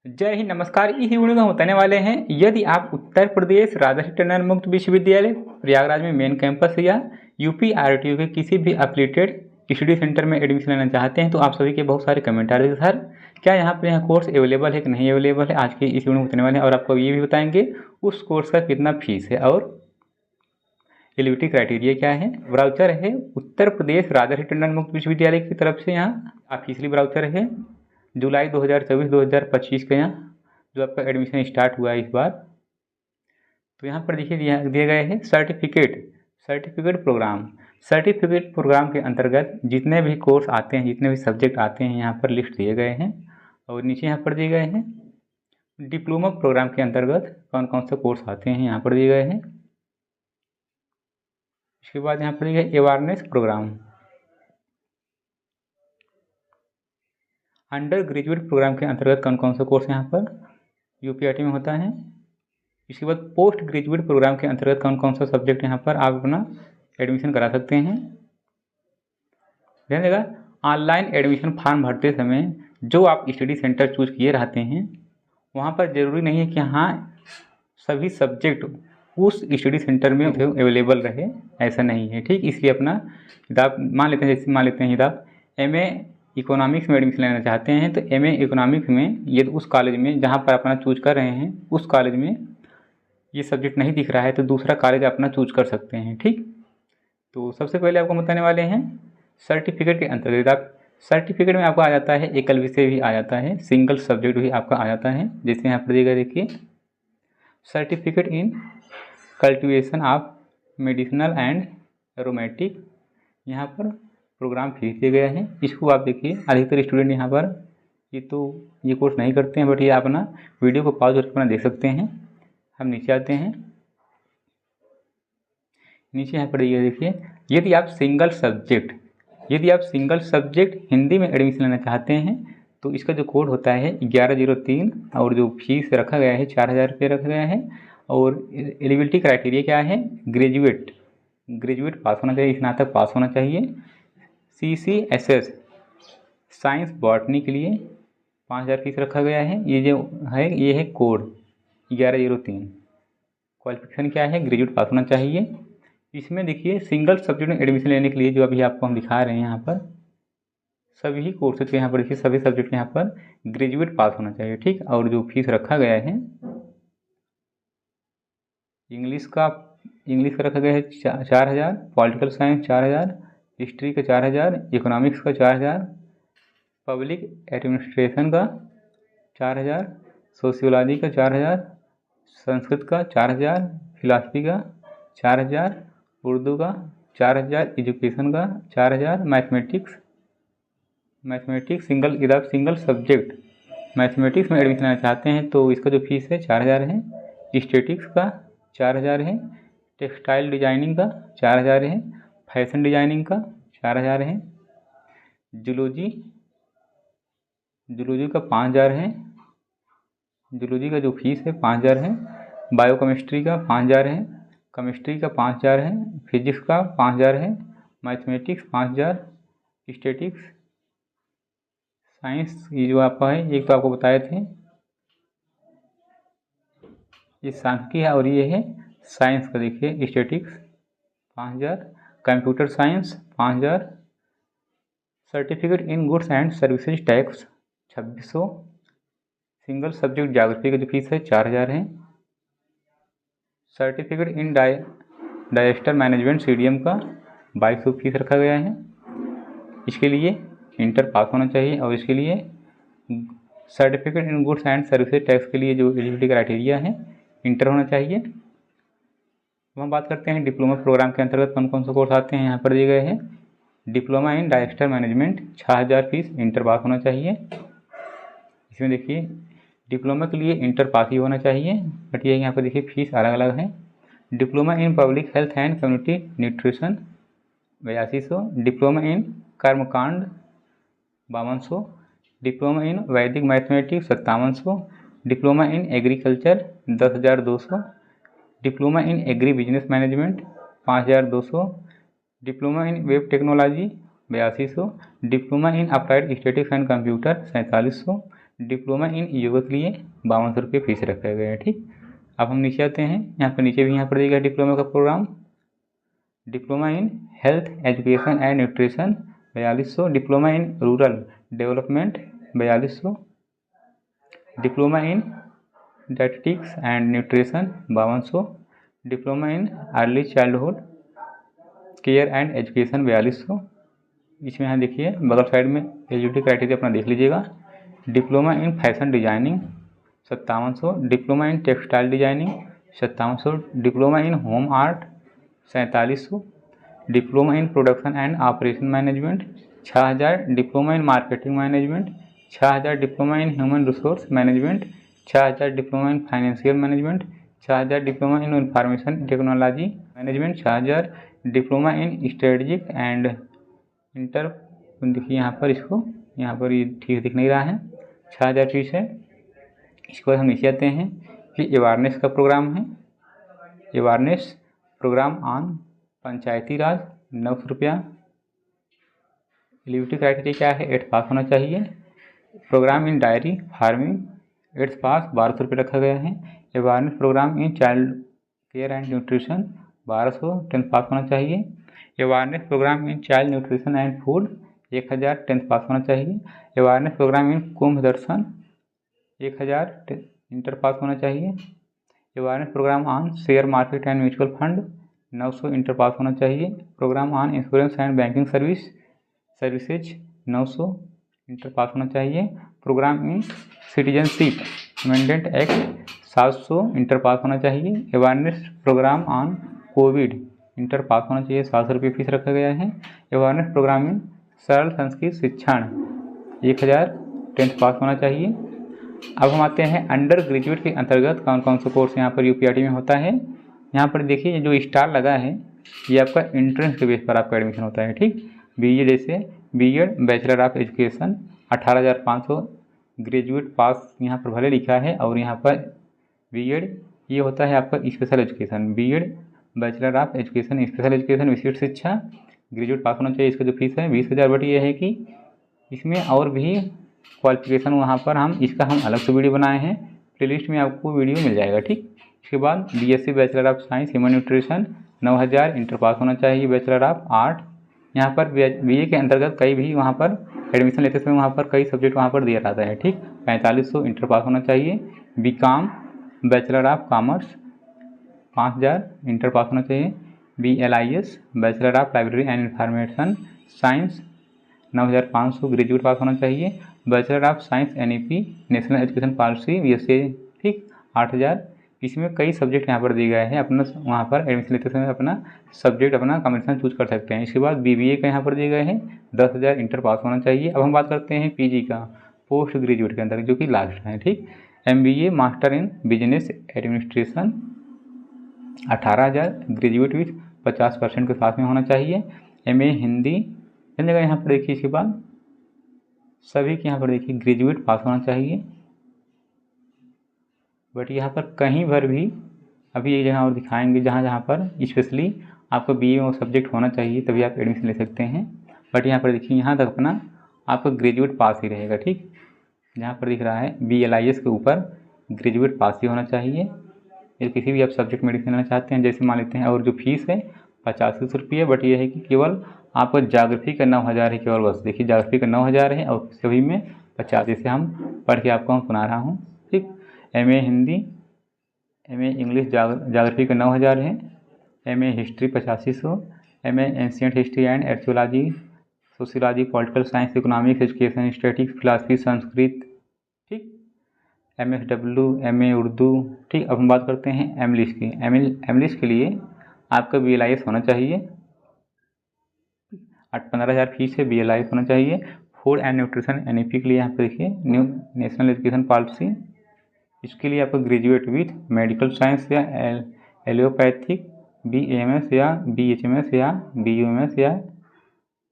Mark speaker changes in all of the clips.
Speaker 1: जय हिंद, नमस्कार। इस वीडियो में हम बताने वाले हैं, यदि आप उत्तर प्रदेश राजर्षि टंडन मुक्त विश्वविद्यालय प्रयागराज में मेन कैंपस या यूपी आरटीयू के किसी भी एफिलिएटेड स्टडी सेंटर में एडमिशन लेना चाहते हैं तो आप सभी के बहुत सारे कमेंट आ रहे थे, सर क्या यहाँ पर कोर्स अवेलेबल है कि नहीं अवेलेबल है। आज के इस वीडियो में बताने वाले हैं और आपको ये भी बताएंगे उस कोर्स का कितना फीस है और एलिजिबिलिटी क्राइटेरिया क्या है। ब्राउचर है उत्तर प्रदेश राजर्षि टंडन मुक्त विश्वविद्यालय की तरफ से, यहाँ ऑफिशियली ब्राउचर है जुलाई 2024-2025 का, यहाँ जो आपका एडमिशन स्टार्ट हुआ है इस बार। तो यहाँ पर देखिए दिए गए हैं सर्टिफिकेट प्रोग्राम के अंतर्गत जितने भी कोर्स आते हैं, जितने भी सब्जेक्ट आते हैं, यहाँ पर लिस्ट दिए गए हैं और नीचे यहाँ पर दिए गए हैं डिप्लोमा प्रोग्राम के अंतर्गत कौन कौन से कोर्स आते हैं, यहाँ पर दिए गए हैं। इसके बाद यहाँ पर दिए गए awareness program, undergraduate program के अंतर्गत कौन कौन सा कोर्स यहाँ पर यूपीआईटी में होता है। इसके बाद पोस्ट ग्रेजुएट प्रोग्राम के अंतर्गत कौन कौन सा सब्जेक्ट यहाँ पर आप अपना एडमिशन करा सकते हैं। ध्यान देगा, ऑनलाइन एडमिशन फॉर्म भरते समय जो आप स्टडी सेंटर चूज किए रहते हैं वहाँ पर ज़रूरी नहीं है कि हाँ सभी सब्जेक्ट उस स्टडी सेंटर में अवेलेबल रहे, ऐसा नहीं है, ठीक। इसलिए अपना किताब मान लेते हैं, जैसे मान लेते हैं किताब एमए इकोनॉमिक्स में एडमिशन लेना चाहते हैं तो एमए इकोनॉमिक्स में यदि उस कॉलेज में जहाँ पर अपना चूज कर रहे हैं उस कॉलेज में ये सब्जेक्ट नहीं दिख रहा है तो दूसरा कॉलेज अपना चूज कर सकते हैं, ठीक। तो सबसे पहले आपको बताने वाले हैं सर्टिफिकेट के अंतर्गत, आप सर्टिफिकेट में आपको आ जाता है एकल विषय भी आ जाता है, सिंगल सब्जेक्ट भी आपका आ जाता है। जैसे यहाँ पर दिएगा, देखिए certificate in cultivation of medicinal and aromatic, यहाँ पर प्रोग्राम फीस दिया गया है। इसको आप देखिए, अधिकतर स्टूडेंट यहाँ पर ये कोर्स नहीं करते हैं, बट ये अपना वीडियो को पॉज करके अपना देख सकते हैं। हम नीचे आते हैं, नीचे यहाँ पर ये देखिए, यदि आप सिंगल सब्जेक्ट हिंदी में एडमिशन लेना चाहते हैं तो इसका जो कोड होता है 1103 और जो फीस रखा गया है 4000 रुपये रखा गया है। और एलिजिबिलिटी क्राइटेरिया क्या है, ग्रेजुएट पास होना चाहिए, स्नातक पास होना चाहिए। CCSS साइंस बॉटनी के लिए 5000 फीस रखा गया है। ये है कोड 1103। क्वालिफिकेशन क्या है, ग्रेजुएट पास होना चाहिए। इसमें देखिए सिंगल सब्जेक्ट में एडमिशन लेने के लिए जो अभी आपको हम दिखा रहे हैं यहाँ पर सभी कोर्सेज के यहाँ पर देखिए सभी सब्जेक्ट यहाँ पर ग्रेजुएट पास होना चाहिए, ठीक। और जो फीस रखा गया है इंग्लिश का रखा गया है 4000, पॉलिटिकल साइंस 4000, हिस्ट्री का 4000, इकोनॉमिक्स का 4000, पब्लिक एडमिनिस्ट्रेशन का 4000, सोशियोलॉजी का 4000, संस्कृत का 4000, फिलॉसफी का 4000, उर्दू का 4000, एजुकेशन का 4000, मैथमेटिक्स सिंगल सब्जेक्ट मैथमेटिक्स में एडमिशन लेना चाहते हैं तो इसका जो फीस है 4000 है। स्टैटिक्स का 4000 है, टेक्सटाइल डिजाइनिंग का 4000 है, फैशन डिजाइनिंग का 4000 है, जूलॉजी का 5000 है, जूलॉजी का जो फीस है 5000 है। बायोकेमिस्ट्री का 5000 है, केमिस्ट्री का 5000 है, फिजिक्स का 5000 है, मैथमेटिक्स 5000, स्टैटिक्स साइंस ये जो आपका है, एक तो आपको बताए थे ये सांख्यिकी है और ये है साइंस का, देखिए statics 5000, computer science 5000, certificate in goods and services tax 2600, single subject geography का जो फीस है 4000 है। Certificate in director management CDM का 2200 फीस रखा गया है। इसके लिए इंटर पास होना चाहिए और इसके लिए certificate in goods and services tax के लिए जो एलिजिबिलिटी क्राइटेरिया है इंटर होना चाहिए। अब हम बात करते हैं डिप्लोमा प्रोग्राम के अंतर्गत कौन कौन से कोर्स आते हैं, यहाँ पर दिए गए हैं diploma in director management 6000 fees, inter pass होना चाहिए। इसमें देखिए डिप्लोमा के लिए इंटर पास ही होना चाहिए, बट ये यहाँ पर देखिए फीस अलग अलग है। Diploma in public health and community nutrition 8200, diploma in कर्मकांड 5200, डिप्लोमा इन वैदिक mathematics 5700, diploma in agriculture 10200, diploma in agri business management 5200, diploma in web technology 8200, diploma in applied statics and computer 4700, diploma in yoga के लिए 5200 रुपये fees रखा गया है। ठीक, अब हम नीचे आते हैं, यहाँ पर नीचे भी यहाँ पर देगा डिप्लोमा का program. Diploma in health education and nutrition 4200, diploma in rural development 4200, diploma in dietetics and nutrition 5200, diploma in early childhood care and education 4200। इसमें यहाँ देखिए बगल साइड में एलिजिबिलिटी क्राइटेरिया अपना देख लीजिएगा। Diploma in fashion designing 5700, diploma in textile designing 5700, diploma in home art 4700, diploma in production and operation management 6000, diploma in marketing management 6000, diploma in human resource management 6000, diploma in financial management 6000, diploma in information technology management 6000, diploma in strategic and inter, देखिए यहाँ पर इसको यहाँ पर ये ठीक दिख नहीं रहा है, 6000 फीस है। इसके बाद हम नीचे आते हैं कि अवेयरनेस का प्रोग्राम है। अवेयरनेस प्रोग्राम ऑन पंचायती राज 900 रुपया। एलिजिबिलिटी क्राइटेरिया क्या है, 8th पास होना चाहिए। Programme in dairy farming 8th pass 1200 रुपये रखा गया है। Awareness program in child care and nutrition 1200, 10th pass होना चाहिए। Awareness program in child nutrition and food 1000, 10th pass होना चाहिए। अवेयरनेस प्रोग्राम इन कुंभ दर्शन 1000, इंटर पास होना चाहिए। Awareness programme on share market and mutual fund 900, inter pass होना चाहिए। Program on insurance and banking services 900, inter pass होना चाहिए। Programme in citizenship amendment act 700, inter pass होना चाहिए। Awareness programme on Covid, inter pass होना चाहिए, 700 रुपये fees रखा गया है। अवेयरनेस प्रोग्राम इन सरल संस्कृत शिक्षण 1000, 10th पास होना चाहिए। अब हम आते हैं अंडर ग्रेजुएट के अंतर्गत कौन कौन सा कोर्स यहाँ पर यूपीआईटी में होता है। यहाँ पर देखिए जो स्टार लगा है ये आपका एंट्रेंस के बेस पर आपका एडमिशन होता है। ठीक, बीए जैसे BEd bachelor of education 18,500, graduate pass यहाँ पर भले लिखा है, और यहाँ पर बीएड ये होता है आपका special education, BEd bachelor of education special education विशिष्ट शिक्षा, ग्रेजुएट पास होना चाहिए। इसका जो फीस है 20,000, बट ये है कि इसमें और भी क्वालिफिकेशन वहाँ पर इसका हम अलग से वीडियो बनाए हैं, प्लेलिस्ट में आपको वीडियो मिल जाएगा। ठीक, इसके बाद BSc bachelor of science human nutrition 9,000, inter pass होना चाहिए। बैचलर ऑफ आर्ट, यहाँ पर बीए के अंतर्गत कई भी वहाँ पर एडमिशन लेते समय वहाँ पर कई सब्जेक्ट वहाँ पर दिया जाता है। ठीक, 4500, इंटर पास होना चाहिए। BCom bachelor of commerce 5000, inter pass होना चाहिए। BLIS bachelor of library and information science 9,500, graduate pass होना चाहिए। Bachelor of science NEP national education policy BSc, ठीक, 8,000। इसमें कई सब्जेक्ट यहाँ पर दिए गए हैं, अपना वहाँ पर एडमिशन लेते समय अपना सब्जेक्ट अपना कॉम्बिनेशन चूज कर सकते हैं। इसके बाद BBA का यहाँ पर दिए गए हैं 10,000, इंटर पास होना चाहिए। अब हम बात करते हैं PG का, पोस्ट ग्रेजुएट के अंदर, जो कि लास्ट है। ठीक, MBA master in business administration 18,000, graduate with 50% के साथ में होना चाहिए। MA हिंदी इन जगह यहाँ पर देखिए। इसके बाद सभी के यहाँ पर देखिए ग्रेजुएट पास होना चाहिए, बट यहाँ पर कहीं भर भी अभी एक जगह और दिखाएंगे जहाँ जहाँ पर स्पेशली आपको BA में सब्जेक्ट होना चाहिए तभी आप एडमिशन ले सकते हैं। बट यहाँ पर देखिए यहाँ तक अपना आपका ग्रेजुएट पास ही रहेगा। ठीक, जहाँ पर दिख रहा है BLIS के ऊपर ग्रेजुएट पास ही होना चाहिए। यदि किसी भी आप सब्जेक्ट मेडिसिन लेना चाहते हैं, जैसे मान लेते हैं, और जो फीस है 8500 रुपये, बट ये है कि केवल आपको ज्योग्राफी का 9,000 है केवल, बस देखिए ज्योग्राफी का 9,000 है और सभी में 50, जैसे हम पढ़ के आपको सुना रहा हूँ। ठीक, MA Hindi, MA English geography का 9,000 है। MA history 8500, MA ancient history and archaeology, sociology, political science, economics, education, statics, philosophy, Sanskrit. ठीक, MSW, MA उर्दू। ठीक, अब हम बात करते हैं एमलिश की। एमलिश के लिए आपका BLIS होना चाहिए, 15,000 फीस है, BLIS होना चाहिए। फूड एंड न्यूट्रिशन NEP के लिए यहाँ पर देखिए न्यू नेशनल एजुकेशन पॉलिसी, इसके लिए आपको ग्रेजुएट विथ मेडिकल साइंस या एलोपैथिक, BAMS या BHMS या BUMS या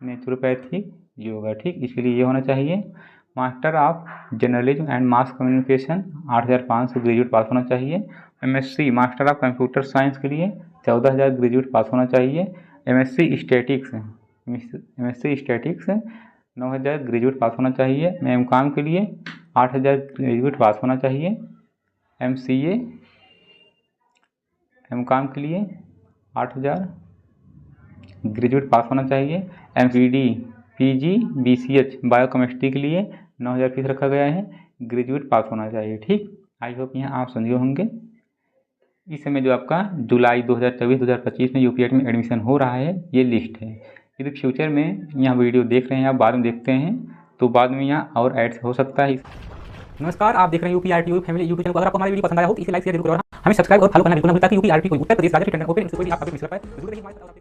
Speaker 1: नेचुरोपैथिक योगा। ठीक, इसके लिए ये होना चाहिए। Master of journalism and mass communication 8,500, graduate pass होना चाहिए। MSc master of computer science के लिए 14,000, ग्रेजुएट पास होना चाहिए। MSc स्टैटिक्स 9,000, ग्रेजुएट पास होना चाहिए। MCOM के लिए 8000 ग्रेजुएट पास होना चाहिए। MCA MCOM के लिए 8000 ग्रेजुएट पास होना चाहिए। MPD PG BCH बायोकेमिस्ट्री के लिए 9000 फीस रखा गया है, ग्रेजुएट पास होना चाहिए। ठीक, आई होप यहाँ आप समझे होंगे। इस समय जो आपका जुलाई 2024-2025 में यूपीएट में एडमिशन हो रहा है, ये लिस्ट है। यदि फ्यूचर में यहाँ वीडियो देख रहे हैं आप, बाद में देखते हैं तो बाद में यहाँ और ऐड हो सकता है।
Speaker 2: नमस्कार, आप देख रहे हैं यूपीआरटी फैमिली यूट्यूब चैनल को। अगर आपको हमारी वीडियो पसंद आया हो तो इसे लाइक शेयर जरूर करें और हमें सब्सक्राइब और फॉलो करना बिल्कुल ना भूलें, ताकि यूपीआरटी कोई उत्तर प्रदेश राज्य टेंडर ओपन कोई भी आप मिस कर पाए।